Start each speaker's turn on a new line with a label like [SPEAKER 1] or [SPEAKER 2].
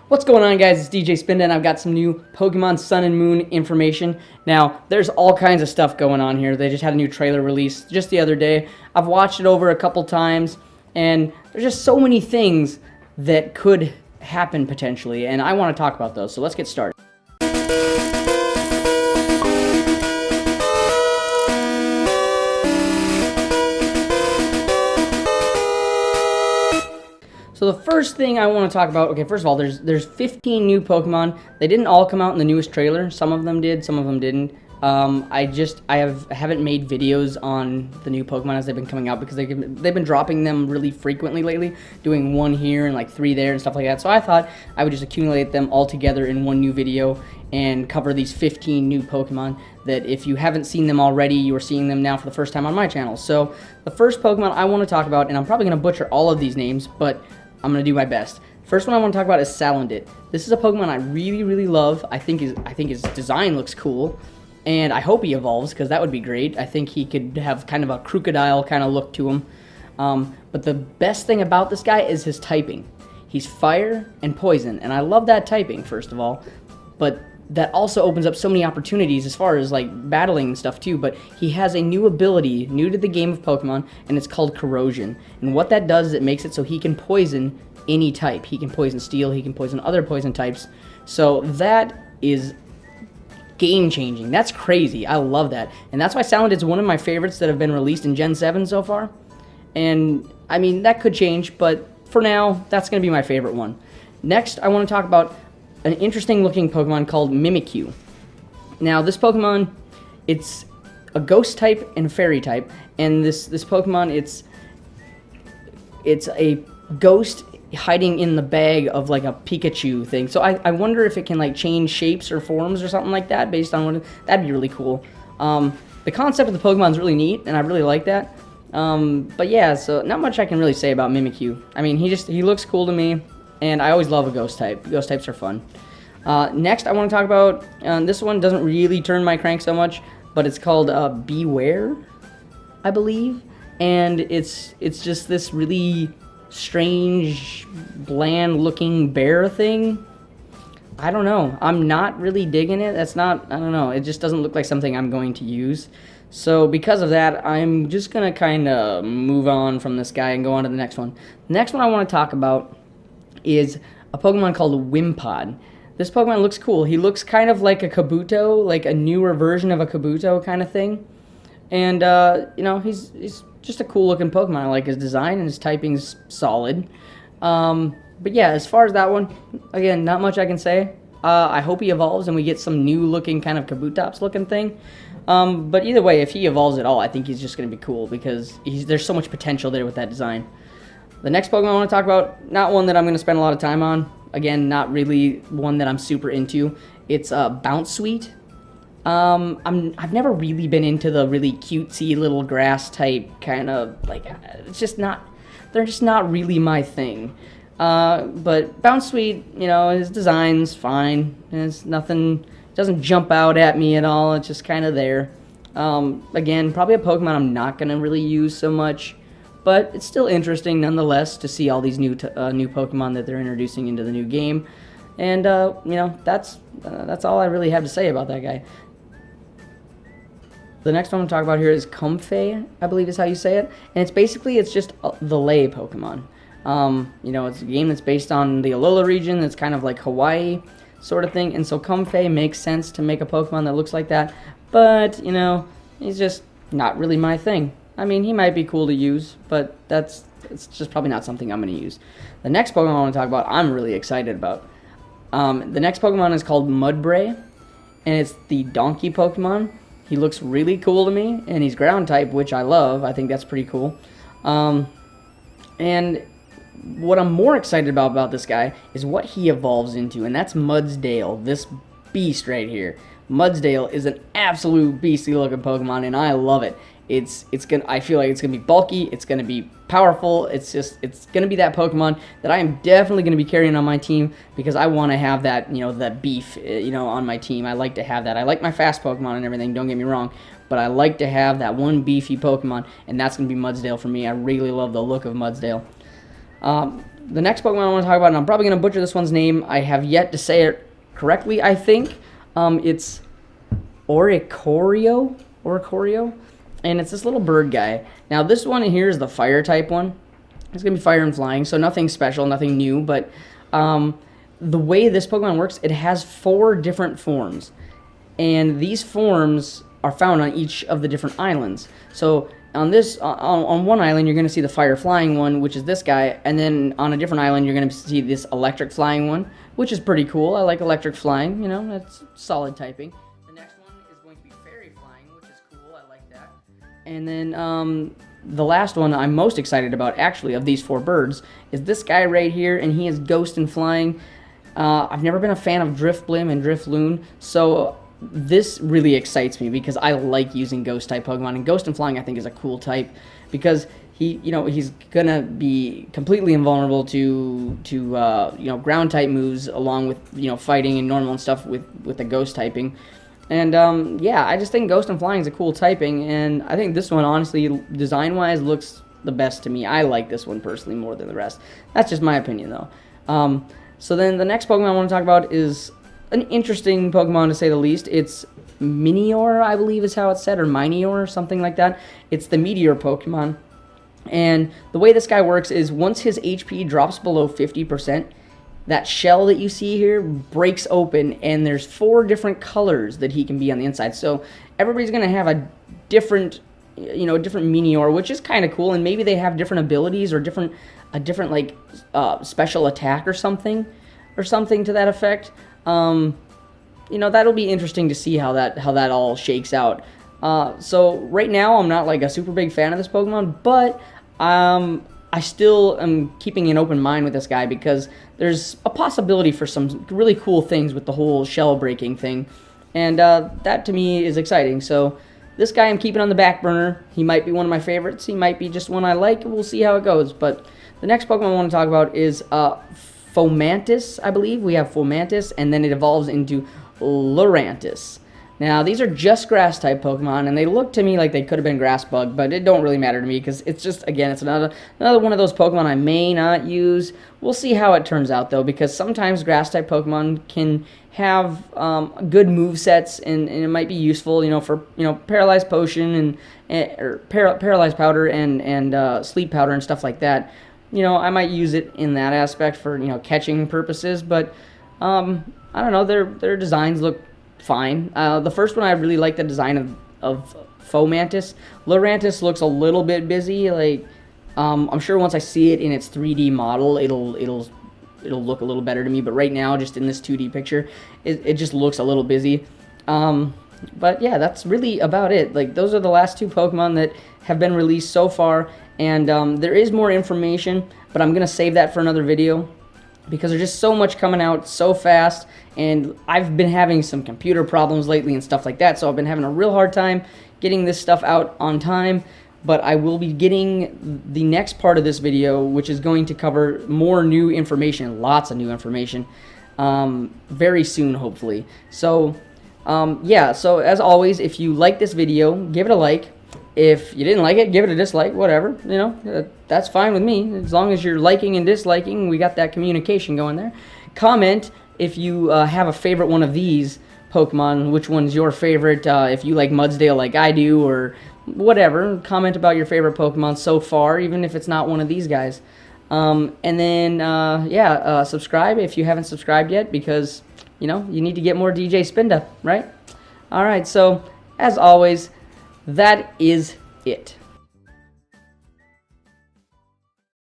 [SPEAKER 1] What's going on, guys? It's DJ Spinda, and I've got some new Pokemon Sun and Moon information. Now, there's all kinds of stuff going on here. They just had a new trailer released just the other day. I've watched it over a couple times, and there's just so many things that could happen potentially, and I want to talk about those. So let's get started. So the first thing I want to talk about, okay, first of all, there's 15 new Pokemon. They didn't all come out in the newest trailer. Some of them did, some of them didn't. I haven't made videos on the new Pokemon as they've been coming out because they've been dropping them really frequently lately, doing one here and like 3 there and stuff like that. So I thought I would just accumulate them all together in one new video and cover these 15 new Pokemon that if you haven't seen them already, you are seeing them now for the first time on my channel. So the first Pokemon I want to talk about, and I'm probably going to butcher all of these names, but I'm going to do my best. First one I want to talk about is Salandit. This is a Pokemon I really love. I think his design looks cool, and I hope he evolves because that would be great. I think he could have kind of a crocodile kind of look to him. But the best thing about this guy is his typing. He's fire and poison, and I love that typing, first of all. But that also opens up so many opportunities as far as like battling and stuff too. But he has a new ability, new to the game of Pokemon, and it's called Corrosion. And what that does is it makes it so he can poison any type. He can poison steel, he can poison other poison types. So that is game changing. That's crazy. I love that. And that's why Salandit's one of my favorites that have been released in Gen 7 so far. And I mean, that could change, but for now, that's going to be my favorite one. Next, I want to talk about an interesting looking Pokemon called Mimikyu. Now, this Pokemon, it's a ghost type and fairy type, and this Pokemon, it's a ghost hiding in the bag of like a Pikachu thing. So I wonder if it can like change shapes or forms or something like that based on that'd be really cool. The concept of the Pokemon is really neat, and I really like that. But yeah, so not much I can really say about Mimikyu. I mean, he looks cool to me. And I always love a ghost type. Ghost types are fun. Next, I want to talk about, this one doesn't really turn my crank so much, but it's called Beware, I believe. And it's just this really strange, bland-looking bear thing. I don't know. I'm not really digging it. I don't know. It just doesn't look like something I'm going to use. So because of that, I'm just going to kind of move on from this guy and go on to the next one. The next one I want to talk about is a Pokemon called Wimpod. This Pokemon looks cool. He looks kind of like a Kabuto, like a newer version of a Kabuto kind of thing. And, you know, he's just a cool looking Pokemon. I like his design, and his typing's solid. But yeah, as far as that one, again, not much I can say. I hope he evolves and we get some new looking kind of Kabutops looking thing. But either way, if he evolves at all, I think he's just going to be cool because there's so much potential there with that design. The next Pokemon I want to talk about, not one that I'm going to spend a lot of time on. Again, not really one that I'm super into. It's Bounsweet. I've never really been into the really cutesy little grass type kind of, like, they're just not really my thing. But Bounsweet, you know, his design's fine. It's nothing, doesn't jump out at me at all. It's just kind of there. Again, probably a Pokemon I'm not going to really use so much. But it's still interesting nonetheless to see all these new Pokemon that they're introducing into the new game. And, you know, that's all I really have to say about that guy. The next one I'm talking about here is Comfey, I believe is how you say it. And it's just the Lei Pokemon. You know, it's a game that's based on the Alola region. That's kind of like Hawaii sort of thing. And so Comfey makes sense to make a Pokemon that looks like that. But, you know, he's just not really my thing. I mean, he might be cool to use, but it's just probably not something I'm going to use. The next Pokemon I want to talk about, I'm really excited about. The next Pokemon is called Mudbray, and it's the Donkey Pokemon. He looks really cool to me, and he's ground type, which I love. I think that's pretty cool. And what I'm more excited about this guy is what he evolves into, and that's Mudsdale, this beast right here. Mudsdale is an absolute beastly looking Pokemon, and I love it. I feel like it's gonna be bulky, it's gonna be powerful, it's gonna be that Pokemon that I am definitely gonna be carrying on my team because I want to have that, you know, that beef, you know, on my team. I like to have that. I like my fast Pokemon and everything, don't get me wrong, but I like to have that one beefy Pokemon, and that's gonna be Mudsdale for me. I really love the look of Mudsdale. the next Pokemon I want to talk about, and I'm probably going to butcher this one's name. I have yet to say it correctly, I think. It's Oricorio, and it's this little bird guy. Now, this one here is the fire type one. It's going to be fire and flying, so nothing special, nothing new, but the way this Pokemon works, it has 4 different forms, and these forms are found on each of the different islands. So on this, on one island, you're going to see the fire flying one, which is this guy, and then on a different island, you're going to see this electric flying one, which is pretty cool. I like electric flying, you know, that's solid typing. The next one is going to be fairy flying, which is cool. I like that. And then the last one I'm most excited about, actually, of these 4 birds, is this guy right here, and he is ghost and flying. I've never been a fan of Drifblim and Drifloon, so this really excites me because I like using ghost type Pokemon, and ghost and flying I think is a cool type because he's gonna be completely invulnerable to ground type moves, along with fighting and normal and stuff with the ghost typing. And yeah, I just think ghost and flying is a cool typing, and I think this one, honestly, design wise, looks the best to me. I like this one personally more than the rest. That's just my opinion though. So then the next Pokemon I want to talk about is an interesting Pokemon, to say the least. It's Minior, I believe is how it's said, or Minior, or something like that. It's the Meteor Pokemon. And the way this guy works is once his HP drops below 50%, that shell that you see here breaks open, and there's 4 different colors that he can be on the inside. So everybody's going to have a different Minior, which is kind of cool, and maybe they have different abilities or a different like special attack or something to that effect. That'll be interesting to see how that all shakes out. So right now I'm not like a super big fan of this Pokemon, but I still am keeping an open mind with this guy because there's a possibility for some really cool things with the whole shell breaking thing, and that to me is exciting. So this guy I'm keeping on the back burner. He might be one of my favorites. He might be just one I like. We'll see how it goes. But the next Pokemon I want to talk about is Fomantis, I believe. We have Fomantis, and then it evolves into Lurantis. Now, these are just grass-type Pokemon, and they look to me like they could have been Grass Bug, but it don't really matter to me because it's just, again, it's another one of those Pokemon I may not use. We'll see how it turns out, though, because sometimes grass-type Pokemon can have good movesets, and it might be useful, for Paralyzed Potion or Paralyzed Powder and Sleep Powder and stuff like that. I might use it in that aspect for, catching purposes, but I don't know, their designs look fine. The first one, I really like the design of Fomantis. Lurantis looks a little bit busy. Like, I'm sure once I see it in its 3D model, it'll look a little better to me. But right now, just in this 2D picture, it just looks a little busy. But yeah, that's really about it. Like, those are the last 2 Pokemon that have been released so far. And there is more information, but I'm gonna save that for another video, because there's just so much coming out so fast, and I've been having some computer problems lately and stuff like that, so I've been having a real hard time getting this stuff out on time. But I will be getting the next part of this video, which is going to cover more new information, lots of new information, very soon, hopefully. So, yeah, so as always, if you like this video, give it a like. If you didn't like it, give it a dislike, whatever, that's fine with me. As long as you're liking and disliking, we got that communication going there. Comment if you have a favorite one of these Pokemon, which one's your favorite, if you like Mudsdale like I do, or whatever. Comment about your favorite Pokemon so far, even if it's not one of these guys. And then, subscribe if you haven't subscribed yet, because, you need to get more DJ Spinda, right? Alright, so, as always, that is it.